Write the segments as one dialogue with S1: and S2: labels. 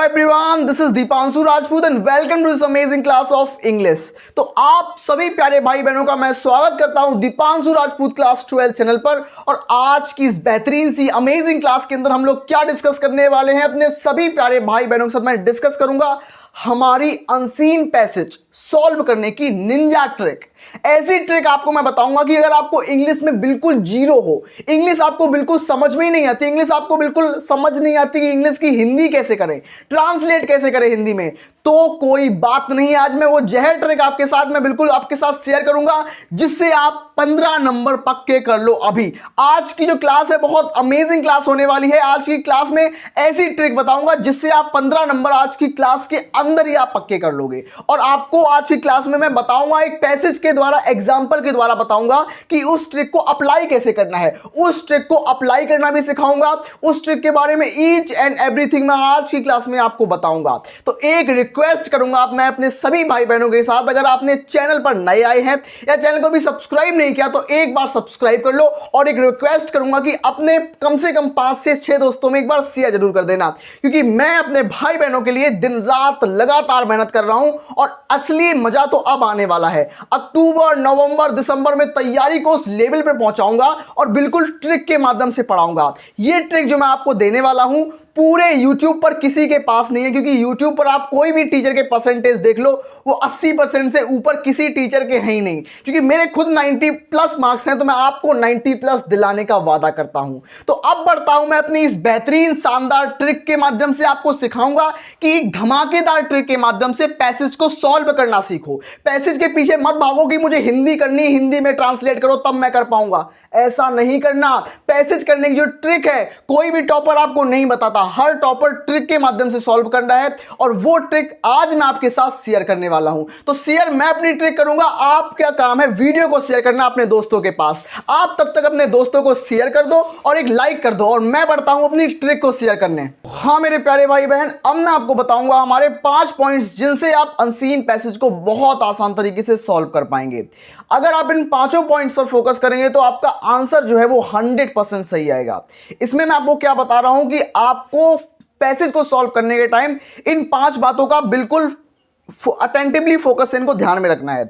S1: Everyone, this is Deepanshu Rajput and welcome to this amazing class of English. तो आप सभी प्यारे भाई बहनों का मैं स्वागत करता हूं दीपांशु राजपूत क्लास 12 चैनल पर। और आज की इस बेहतरीन सी अमेजिंग क्लास के अंदर हम लोग क्या डिस्कस करने वाले हैं, अपने सभी प्यारे भाई बहनों के साथ मैं डिस्कस करूंगा हमारी अनसीन पैसेज सॉल्व करने की निंजा ट्रिक। ऐसी ट्रिक आपको मैं बताऊंगा कि अगर आपको इंग्लिश में बिल्कुल जीरो हो, इंग्लिश आपको बिल्कुल समझ में ही नहीं आती, इंग्लिश आपको बिल्कुल समझ नहीं आती कि इंग्लिश की हिंदी कैसे करें, ट्रांसलेट कैसे करें हिंदी में, तो कोई बात नहीं। आज मैं वो जहर ट्रिक आपके साथ मैं बिल्कुल आपके साथ शेयर करूंगा जिससे आप 15 नंबर पक्के कर लो। अभी आज की जो क्लास है बहुत अमेजिंग क्लास होने वाली है। आज की क्लास में ऐसी ट्रिक बताऊंगा जिससे आप 15 नंबर आज की क्लास के अंदर ही आप पक्के कर लोगे। और आपको आज की क्लास में मैं बताऊंगा एक पैसेज के द्वारा, एग्जाम्पल के द्वारा बताऊंगा कि उस ट्रिक को अप्लाई कैसे करना है, उस ट्रिक को अप्लाई करना भी सिखाऊंगा, उस ट्रिक के बारे में ईच एंड एवरीथिंग मैं आज की क्लास में आपको बताऊंगा। तो एक रिक्वेस्ट करूंगा आप मैं अपने सभी भाई बहनों के साथ, अगर आपने चैनल पर नए आए हैं या चैनल को भी सब्सक्राइब नहीं किया तो एक बार सब्सक्राइब कर लो। और एक रिक्वेस्ट करूंगा कि अपने कम से कम 5 से 6 दोस्तों में एक बार शेयर जरूर कर देना, क्योंकि मैं अपने भाई बहनों के लिए दिन रात लगातार मेहनत कर रहा हूं और असली मजा तो अब आने वाला है। अक्टूबर, नवंबर, दिसंबर में तैयारी को उस लेवल पर पहुंचाऊंगा और बिल्कुल ट्रिक के माध्यम से पढ़ाऊंगा। ये ट्रिक जो मैं आपको देने वाला हूं पूरे YouTube पर किसी के पास नहीं है, क्योंकि YouTube पर आप कोई भी टीचर के परसेंटेज देख लो वो 80% से ऊपर किसी टीचर के हैं ही नहीं। क्योंकि मेरे खुद 90 प्लस मार्क्स हैं तो मैं आपको 90 प्लस दिलाने का वादा करता हूं। तो अब बढ़ता हूं मैं अपनी इस बेहतरीन शानदार ट्रिक के माध्यम से आपको सिखाऊंगा कि एक धमाकेदार ट्रिक के माध्यम से पैसेज को सॉल्व करना सीखो। पैसेज के पीछे मत भागो कि मुझे हिंदी करनी, हिंदी में ट्रांसलेट करो तब मैं कर पाऊंगा, ऐसा नहीं करना। पैसेज करने की जो ट्रिक है कोई भी टॉपर आपको नहीं बताता, हर टॉपर ट्रिक के माध्यम से सॉल्व करना है और वो ट्रिक आज मैं आपके साथ शेयर करने वाला हूं। तो शेयर मैं अपनी ट्रिक करूंगा, आप क्या काम है वीडियो को शेयर करना अपने दोस्तों के पास। आप तब तक अपने दोस्तों को शेयर कर दो और एक लाइक कर दो और मैं बढ़ता हूं अपनी ट्रिक को शेयर करने। हाँ मेरे प्यारे भाई बहन, अब मैं आपको बताऊंगा हमारे 5 पॉइंट्स जिनसे आप अनसीन पैसेज को बहुत आसान तरीके से सॉल्व कर पाएंगे। अगर आप इन 5 पॉइंट्स पर फोकस करेंगे तो आपका आंसर जो है वो 100% सही आएगा। इसमें मैं आपको क्या बता रहा हूं कि आपको पैसेज को सॉल्व करने के टाइम इन 5 बातों का बिल्कुल अटेंटिवली फोकस, इनको ध्यान में रखना है।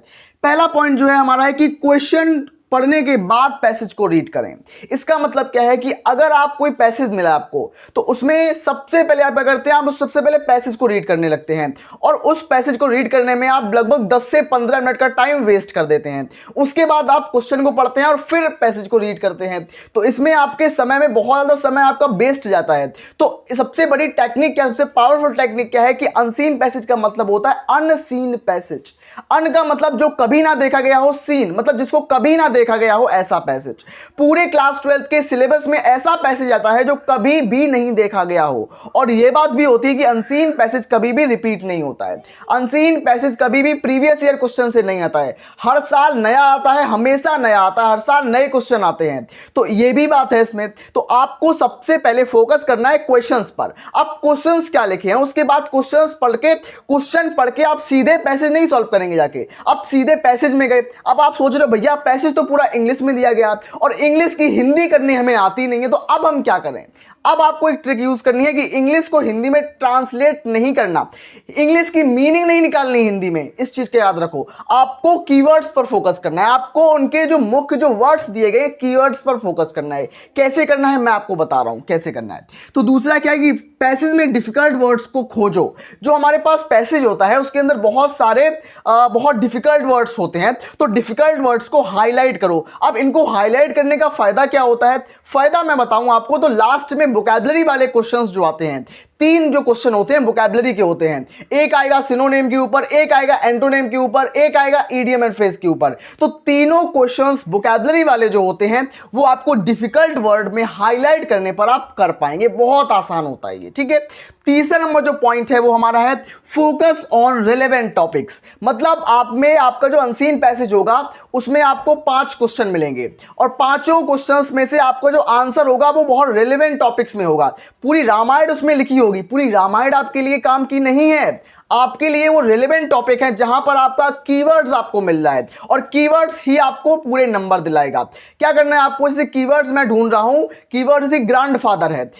S1: पहला पॉइंट जो है हमारा है कि क्वेश्चन पढ़ने के बाद पैसेज को रीड करें। इसका मतलब क्या है कि अगर आप कोई पैसेज मिला आपको तो उसमें सबसे पहले आप क्या करते हैं, आप सबसे पहले पैसेज को रीड करने लगते हैं और उस पैसेज को रीड करने में आप लगभग 10 से 15 मिनट का टाइम वेस्ट कर देते हैं। उसके बाद आप क्वेश्चन को पढ़ते हैं और फिर पैसेज को रीड करते हैं, तो इसमें आपके समय में बहुत ज़्यादा समय आपका वेस्ट जाता है। तो सबसे बड़ी टेक्निक क्या, सबसे पावरफुल टेक्निक क्या है कि अनसीन पैसेज का मतलब होता है अनसीन पैसेज। अन का मतलब जो कभी ना देखा गया हो, सीन मतलब जिसको कभी ना देखा गया हो, ऐसा पैसेज। पूरे क्लास 12 के सिलेबस में ऐसा पैसेज आता है जो कभी भी नहीं देखा गया हो। और यह बात भी होती है कि अनसीन पैसेज कभी भी रिपीट नहीं होता है। अनसीन पैसेज कभी भी प्रीवियस ईयर क्वेश्चन से नहीं आता है, हर साल नया आता है, हमेशा नया आता है, हर साल नए क्वेश्चन आते हैं। तो यह भी बात है इसमें। तो आपको सबसे पहले फोकस करना है क्वेश्चंस पर। आप क्वेश्चंस क्या लिखे हैं, उसके बाद क्वेश्चन पढ़ के आप सीधे पैसेज नहीं सॉल्व करेंगे जाके, अब सीधे पैसेज में गए। अब आप सोच रहे हो भैया पैसेज तो पूरा इंग्लिश में दिया गया और इंग्लिश की हिंदी करनी हमें आती नहीं है, तो अब हम क्या करें। अब आपको एक ट्रिक यूज करनी है कि इंग्लिश को हिंदी में ट्रांसलेट नहीं करना, इंग्लिश की मीनिंग नहीं निकालनी हिंदी में। इस चीज को याद रखो, आपको कीवर्ड्स पर फोकस करना है, आपको उनके जो मुख्य जो वर्ड्स दिए गए कीवर्ड्स पर फोकस करना है। कैसे करना है मैं आपको बता रहा हूं कैसे करना है। तो दूसरा क्या है कि पैसेज में डिफिकल्ट वर्ड्स को खोजो। जो हमारे पास पैसेज होता है उसके अंदर बहुत सारे बहुत डिफिकल्ट वर्ड्स होते हैं, तो डिफिकल्ट वर्ड्स को हाईलाइट करो। अब इनको हाईलाइट करने का फायदा क्या होता है, फायदा मैं बताऊं आपको, तो लास्ट में वोकैबुलरी वाले क्वेश्चंस जो आते हैं, 3 जो क्वेश्चन होते हैं वोकैबुलरी के होते हैं, एक आएगा सिनोनिम के ऊपर, एक आएगा एंटोनिम के ऊपर, एक आएगा ईडियम एंड फ्रेज के ऊपर। तो तीनों क्वेश्चंस वोकैबुलरी वाले जो होते हैं वो आपको डिफिकल्ट वर्ड में हाईलाइट करने पर आप कर पाएंगे, बहुत आसान होता है ये, ठीक है। तीसरा नंबर जो पॉइंट है वो हमारा है फोकस ऑन रिलेवेंट टॉपिक्स। मतलब आप में आपका जो अनसीन पैसेज होगा उसमें आपको 5 क्वेश्चन मिलेंगे और 5 क्वेश्चंस में से आपका जो आंसर होगा वो बहुत रिलेवेंट टॉपिक्स में होगा। पूरी रामायण उसमें लिखी होगी, पूरी रामायण आपके लिए काम की नहीं है। आपके लिए वो रिलेवेंट टॉपिक है जहां पर आपका कीवर्ड्स आपको मिल रहा है और कीवर्ड्स ही आपको पूरे नंबर दिलाएगा। क्या करना है आपको, जैसे कीवर्ड्स मैं ढूंढ रहा हूं, कीवर्ड से ग्रैंडफादर है,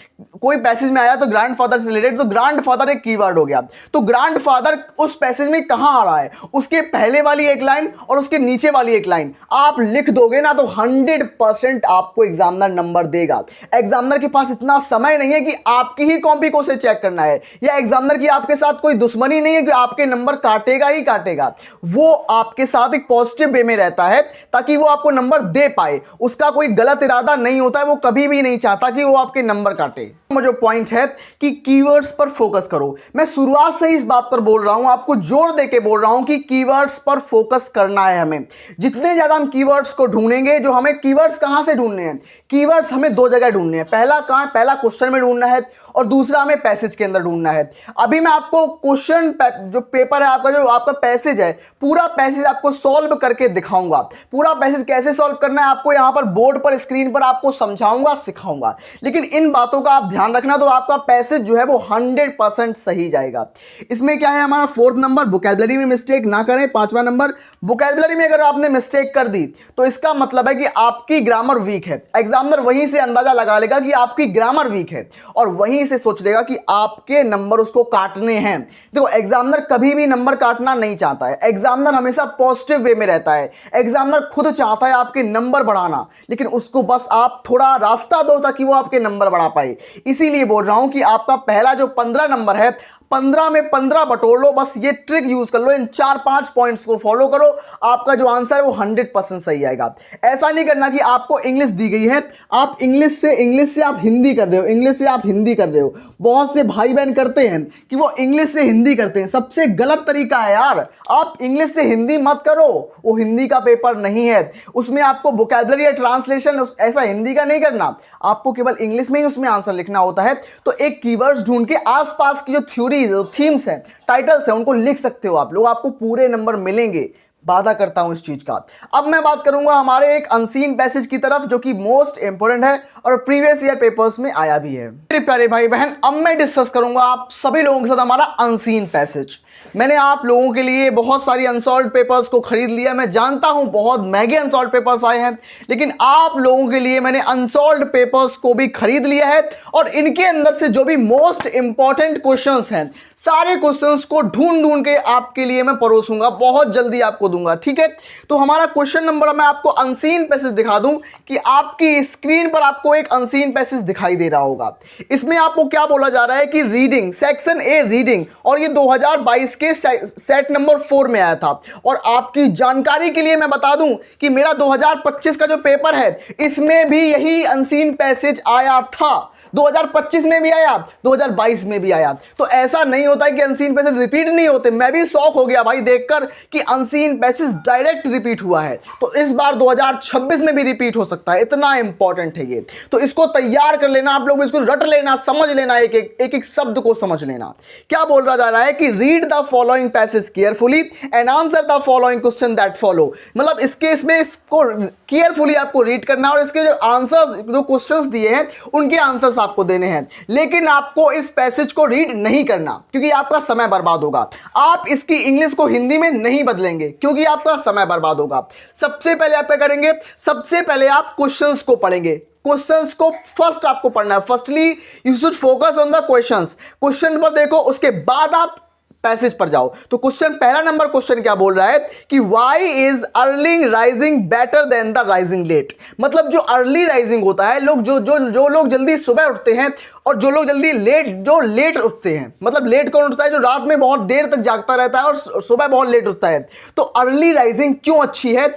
S1: कोई पैसेज में आया तो ग्रैंडफादर से रिलेटेड, तो ग्रैंडफादर एक कीवर्ड हो गया। तो ग्रैंडफादर उस पैसेज में कहां आ रहा है, उसके पहले वाली एक लाइन और उसके नीचे वाली एक लाइन आप लिख दोगे ना तो 100% आपको एग्जामिनर नंबर देगा। एग्जामिनर के पास इतना समय नहीं है कि आपकी ही कॉपी को से चेक करना है, या एग्जामिनर की आपके साथ कोई दुश्मनी नहीं है कि आपके नंबर काटेगा ही काटेगा। वो आपके साथ एक पॉजिटिव वे में रहता है ताकि वो आपको नंबर दे पाए। उसका कोई गलत इरादा नहीं होता है, वो कभी भी नहीं चाहता कि वो आपके नंबर काटे। जो पॉइंट है कि कीवर्ड्स पर फोकस करो, मैं शुरुआत से ही इस बात पर बोल रहा हूं, आपको जोर देके बोल रहा हूं कि कीवर्ड्स पर फोकस करना है हमें। जितने ज्यादा हम कीवर्ड्स को ढूंढेंगे, जो हमें कीवर्ड्स कहां से ढूंढने हैं, कीवर्ड्स हमें दो जगह ढूंढने हैं। पहला कहां, पहला क्वेश्चन में ढूंढना है और दूसरा हमें पैसेज के अंदर ढूंढना है। अभी मैं आपको क्वेश्चन जो पेपर है आपका, जो आपका पैसेज है, पूरा पैसेज आपको सॉल्व करके दिखाऊंगा। पूरा पैसेज कैसे सॉल्व करना है आपको यहां पर बोर्ड पर, स्क्रीन पर आपको समझाऊंगा, सिखाऊंगा। लेकिन इन बातों का आप ध्यान रखना, तो आपका पैसेज जो है वो 100% सही जाएगा। इसमें क्या है, हमारा 4th नंबर वोकैबुलरी में मिस्टेक ना करें। 5वां नंबर वोकैबुलरी में अगर आपने मिस्टेक कर दी तो इसका मतलब है कि आपकी ग्रामर वीक है। एग्जामिनर वहीं से अंदाजा लगा लेगा कि आपकी ग्रामर वीक है और वहीं से सोच लेगा कि आपके नंबर उसको काटने हैं। देखो, एग्जामिनर कभी भी नंबर काटना नहीं चाहता है। एग्जामिनर हमेशा पॉजिटिव वे में रहता है। एग्जामिनर खुद चाहता है आपके नंबर बढ़ाना, लेकिन उसको बस आप थोड़ा रास्ता दो ताकि वो आपके नंबर बढ़ा पाए। इसीलिए बोल रहा हूं कि आपका पहला जो 15 नंबर है, 15 में 15 बटोर लो। बस ये ट्रिक यूज कर लो, इन 4-5 पॉइंट्स को फॉलो करो, आपका जो आंसर है वो 100% सही आएगा। ऐसा नहीं करना कि आपको इंग्लिश दी गई है, आप इंग्लिश से आप हिंदी कर रहे हो, इंग्लिश से आप हिंदी कर रहे हो। बहुत से भाई बहन करते हैं कि वो इंग्लिश से हिंदी करते हैं, सबसे गलत तरीका है यार। आप इंग्लिश से हिंदी मत करो, वो हिंदी का पेपर नहीं है। उसमें आपको वोकैबुलरी या ट्रांसलेशन ऐसा हिंदी का नहीं करना, आपको केवल इंग्लिश में ही उसमें आंसर लिखना होता है। तो एक कीवर्ड्स ढूंढ के आसपास की जो थ्योरी, जो थीम्स हैं, टाइटल्स हैं, उनको लिख सकते हो आप लोग, आपको पूरे नंबर मिलेंगे, वादा करता हूं इस चीज का। अब मैं बात करूंगा हमारे एक अनसीन पैसेज की तरफ, जो कि मोस्ट इंपोर्टेंट है और प्रीवियस ईयर पेपर्स में आया भी है। मेरे प्यारे भाई बहन, अब मैं डिस्कस करूंगा आप सभी लोगों के साथ हमारा अनसीन पैसेज। मैंने आप लोगों के लिए बहुत सारी अनसॉल्व पेपर्स को खरीद लिया। मैं जानता हूं बहुत महंगे अनसॉल्व पेपर्स आए हैं, लेकिन आप लोगों के लिए मैंने अनसॉल्व पेपर्स को भी खरीद लिया है और इनके अंदर से जो भी मोस्ट इंपॉर्टेंट क्वेश्चंस हैं, सारे क्वेश्चंस को ढूंढ ढूंढ के आपके लिए मैं परोसूंगा, बहुत जल्दी आपको दूंगा, ठीक है। तो हमारा क्वेश्चन नंबर, मैं आपको अनसीन पैसेज दिखा दूं कि आपकी स्क्रीन पर आपको एक अनसीन पैसेज दिखाई दे रहा होगा। इसमें आपको क्या बोला जा रहा है कि रीडिंग, सेक्शन ए रीडिंग, और ये 2022 के सेट नंबर 4 में आया था। और आपकी जानकारी के लिए मैं बता दूं कि मेरा 2025 का जो पेपर है, इसमें भी यही अनसीन पैसेज आया था। 2025 में भी आया, 2022 में भी आया। तो ऐसा नहीं होता है कि अनसीन पैसेज रिपीट नहीं होते। मैं भी शॉक हो गया भाई देखकर कि अनसीन पैसेज डायरेक्ट रिपीट हुआ है। तो इस बार 2026 में भी रिपीट हो सकता है, इतना इंपॉर्टेंट है ये। तो इसको तैयार कर लेना आप लोग, इसको रट लेना, समझ लेना, एक शब्द को समझ लेना। क्या बोल रहा जा रहा है कि read the following passage carefully and answer the following question that follow. मतलब इसके इसमें इसको केयरफुली आपको रीड करना और इसके जो आंसर्स, जो क्वेश्चंस दिए हैं, उनके आंसर्स आपको देने हैं। लेकिन आपको इस पैसेज को रीड नहीं करना क्योंकि आपका समय बर्बाद होगा। आप इसकी इंग्लिश को हिंदी में नहीं बदलेंगे क्योंकि आपका समय बर्बाद होगा। सबसे पहले आप क्या करेंगे, सबसे पहले आप क्वेश्चंस को पढ़ेंगे। क्वेश्चंस को फर्स्ट आपको पढ़ना है। Firstly you should focus on the questions. Question पर देखो, उसके बाद आप पैसेज पर जाओ। तो क्वेश्चन, पहला नंबर क्वेश्चन क्या बोल रहा है कि why is early rising better than the rising late. मतलब जो अर्ली राइजिंग होता है, लोग जो लोग जल्दी सुबह उठते हैं और जो लोग जल्दी लेट उठते हैं, मतलब लेट कौन उठता है, जो रात में बहुत देर तक जागता रहता है और सुबह बहुत लेट उठता है। तो अर्ली राइजिंग क्यों अच्छी है,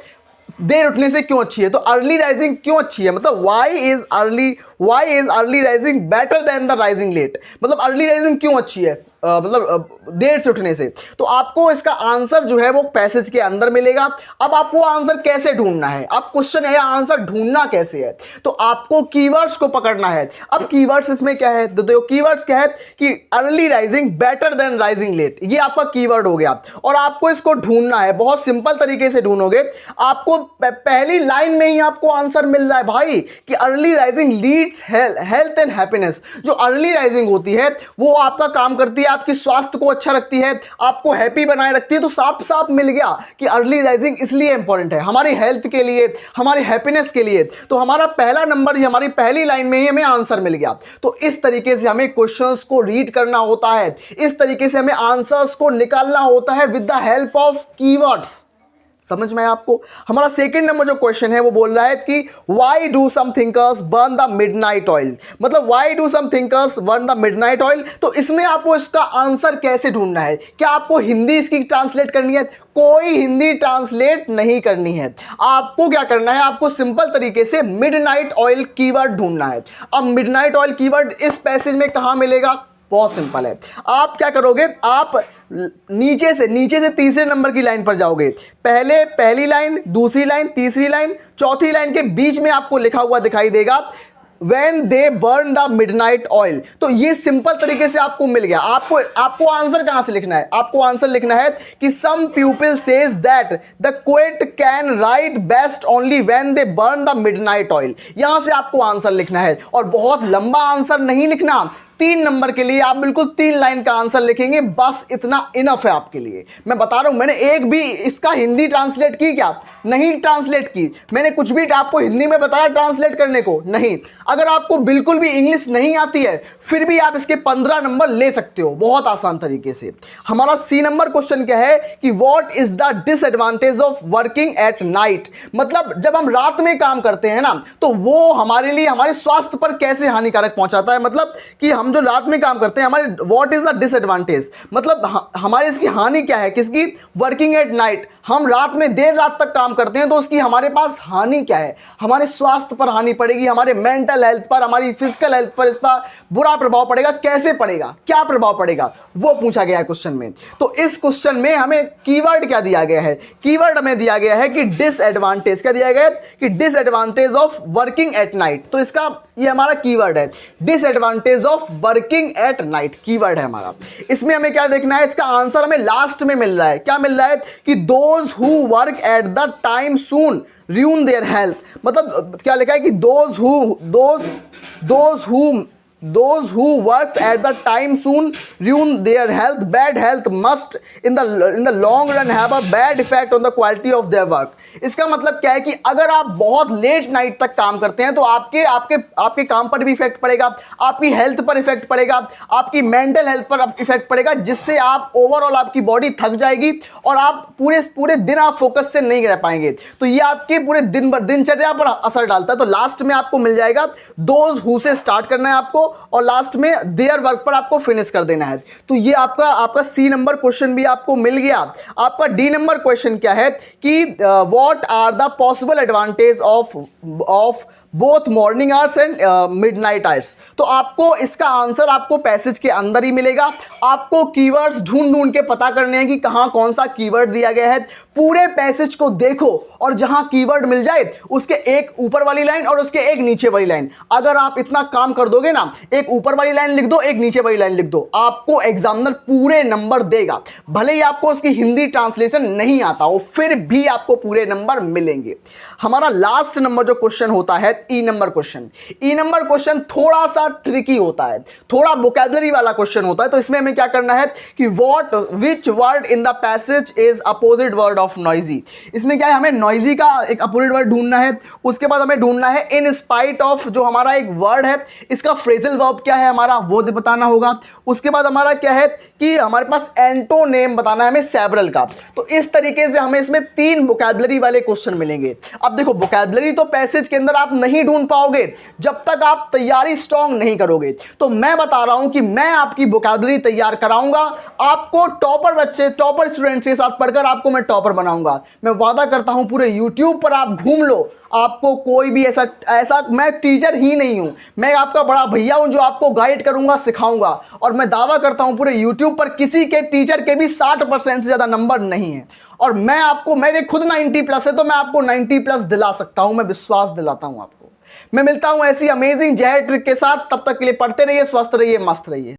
S1: देर उठने से क्यों अच्छी है? तो अर्ली राइजिंग क्यों अच्छी है, मतलब why is early rising better than the rising late. मतलब अर्ली राइजिंग क्यों अच्छी है, मतलब देर से उठने से। तो आपको इसका आंसर जो है वो पैसेज के अंदर मिलेगा। अब आपको आंसर कैसे ढूंढना है, अब क्वेश्चन है आंसर ढूंढना कैसे है, तो आपको कीवर्ड्स को पकड़ना है। अब कीवर्ड्स इसमें क्या है, तो कीवर्ड्स क्या है कि early rising better than rising late, ये आपका कीवर्ड हो गया और आपको इसको ढूंढना है। बहुत सिंपल तरीके से ढूंढोगे, आपको पहली लाइन में ही आपको आंसर मिल रहा है भाई कि early rising lead breeds health and happiness. जो अर्ली राइजिंग होती है वो आपका काम करती है, आपकी स्वास्थ्य को अच्छा रखती है, आपको हैप्पी बनाए रखती है। तो साफ साफ मिल गया कि अर्ली राइजिंग इसलिए इंपॉर्टेंट है हमारी हेल्थ के लिए, हमारी हैप्पीनेस के लिए। तो हमारा पहला नंबर, हमारी पहली लाइन में ही हमें आंसर मिल गया। तो इस तरीके से हमें क्वेश्चंस को रीड करना होता है, इस तरीके से हमें आंसर्स को निकालना होता है with the help of keywords. समझ में आपको? हमारा सेकंड नंबर जो क्वेश्चन है वो बोल रहा है कि why do some thinkers burn the midnight oil. मतलब why do some thinkers burn the midnight oil. तो इसमें आपको इसका आंसर कैसे ढूंढना है? क्या आपको हिंदी इसकी ट्रांसलेट करनी है? कोई हिंदी ट्रांसलेट नहीं करनी है। आपको क्या करना है, आपको सिंपल तरीके से मिडनाइट ऑयल कीवर्ड ढूंढना है। अब मिडनाइट ऑयल कीवर्ड इस पैसेज में कहां मिलेगा? बहुत सिंपल है। आप क्या करोगे, आप नीचे से तीसरे नंबर की लाइन पर जाओगे। पहली लाइन, दूसरी लाइन, तीसरी लाइन, चौथी लाइन के बीच में आपको लिखा हुआ दिखाई देगा When they burn the midnight oil। तो ये सिंपल तरीके से आपको मिल गया। आपको आंसर कहां से लिखना है? आपको आंसर लिखना है कि some people says that the poet can write best only when they burn the midnight oil। यहां से आपको आंसर लिखना है और बहुत लंबा आंसर नहीं लिखना। 3 नंबर के लिए आप बिल्कुल 3 लाइन का आंसर लिखेंगे, बस इतना इनफ है आपके लिए। मैं बता रहा हूं, मैंने एक भी इसका हिंदी ट्रांसलेट की क्या? नहीं ट्रांसलेट की। मैंने कुछ भी आपको हिंदी में बताया ट्रांसलेट करने को? नहीं। अगर आपको बिल्कुल भी इंग्लिश नहीं आती है फिर भी आप इसके 15 नंबर ले सकते हो बहुत आसान तरीके से। हमारा सी नंबर क्वेश्चन क्या है कि what is the disadvantage of working at night. मतलब जब हम रात में काम करते हैं ना तो वो हमारे लिए, हमारे स्वास्थ्य पर कैसे हानिकारक पहुंचाता है। मतलब कि हम जो रात में काम करते हैं, हमारे व्हाट इज द डिसएडवांटेज, मतलब हमारे इसकी हानि क्या है, किसकी? Working at night. हम रात में देर रात तक काम करते हैं तो उसकी हमारे पास हानि क्या है? हमारे स्वास्थ्य पर हानि पड़ेगी, हमारे मेंटल हेल्थ पर, हमारी फिजिकल हेल्थ पर इसका बुरा प्रभाव पड़ेगा। कैसे पड़ेगा, क्या प्रभाव पड़ेगा, वो पूछा गया है क्वेश्चन में। तो इस क्वेश्चन में हमें कीवर्ड क्या दिया गया है? कीवर्ड हमें दिया गया है कि डिसएडवांटेज। क्या दिया गया है? कि disadvantage of working at night. तो इसका ये हमारा कीवर्ड है, disadvantage of working at night keyword है हमारा। इसमें हमें क्या देखना है? इसका आंसर हमें लास्ट में मिल रहा है। क्या मिल रहा है? कि those who work at the time soon ruin their health। मतलब क्या लिखा है कि those who works at the time soon ruin their health। bad health must in the long run have a bad effect on the quality of their work। इसका मतलब क्या है कि अगर आप बहुत लेट नाइट तक काम करते हैं तो आपके काम पर भी इफेक्ट पड़ेगा, आपकी हेल्थ पर इफेक्ट पड़ेगा, आपकी मेंटल हेल्थ पर इफेक्ट पड़ेगा, जिससे आप ओवरऑल आपकी बॉडी थक जाएगी और आप पूरे दिन आप फोकस से नहीं रह पाएंगे। तो ये आपके पूरे दिनचर्या पर असर डालता है। तो लास्ट में आपको मिल जाएगा दोज हु से स्टार्ट करना है आपको और लास्ट में देयर वर्क पर आपको फिनिश कर देना है। तो ये आपका सी नंबर क्वेश्चन भी आपको मिल गया। आपका डी नंबर क्वेश्चन क्या है कि what are the possible advantage of both morning hours and midnight hours. तो आपको इसका आंसर आपको पैसेज के अंदर ही मिलेगा। आपको कीवर्ड्स ढूंढ के पता करने हैं कि कहां कौन सा कीवर्ड दिया गया है। पूरे पैसेज को देखो और जहां कीवर्ड मिल जाए उसके एक ऊपर वाली लाइन और उसके एक नीचे वाली लाइन, अगर आप इतना काम कर दोगे ना, एक ऊपर वाली लाइन लिख दो, एक नीचे वाली लाइन लिख दो, आपको एग्जामिनर पूरे नंबर देगा। भले ही आपको उसकी हिंदी ट्रांसलेशन नहीं आता हो फिर भी आपको पूरे नंबर मिलेंगे। हमारा लास्ट नंबर जो क्वेश्चन होता है ई नंबर क्वेश्चन। ई नंबर क्वेश्चन थोड़ा सा ट्रिकी होता है, थोड़ा वोकैबुलरी वाला क्वेश्चन होता है। तो इसमें हमें क्या करना है कि which word in the passage is opposite word of noisy. इसमें क्या है, हमें नॉइजी का एक अपोजिट वर्ड ढूंढना है। उसके बाद हमें ढूंढना है इन स्पाइट ऑफ, जो हमारा एक वर्ड है इसका फ्रेजल वर्ब क्या है हमारा, वो बताना होगा। उसके बाद हमारा क्या है कि हमारे पास एंटोनेम बताना है हमें सेवरल का। तो इस तरीके से हमें इसमें 3 वोकैबुलरी वाले क्वेश्चन मिलेंगे। अब देखो वोकैबुलरी तो पैसेज के अंदर आप नहीं ढूंढ पाओगे जब तक आप तैयारी स्ट्रांग नहीं करोगे। तो मैं बता रहा हूं कि मैं आपकी वोकैबुलरी तैयार कराऊंगा, आपको टॉपर स्टूडेंट्स के साथ पढ़कर आपको मैं टॉपर बनाऊंगा। मैं वादा करता हूं पूरे यूट्यूब पर आप घूम लो, आपको कोई भी ऐसा मैं टीचर ही नहीं हूं, मैं आपका बड़ा भैया हूं जो आपको गाइड करूंगा, सिखाऊंगा। और मैं दावा करता हूं पूरे यूट्यूब पर किसी के टीचर के भी 60% से ज्यादा नंबर नहीं है। और मैं आपको, मेरे खुद 90+ है तो मैं आपको 90+ दिला सकता हूं, मैं विश्वास दिलाता हूं आपको। मैं मिलता हूं ऐसी अमेजिंग जहर ट्रिक के साथ, तब तक के लिए पढ़ते रहिए, स्वस्थ रहिए, मस्त रहिए।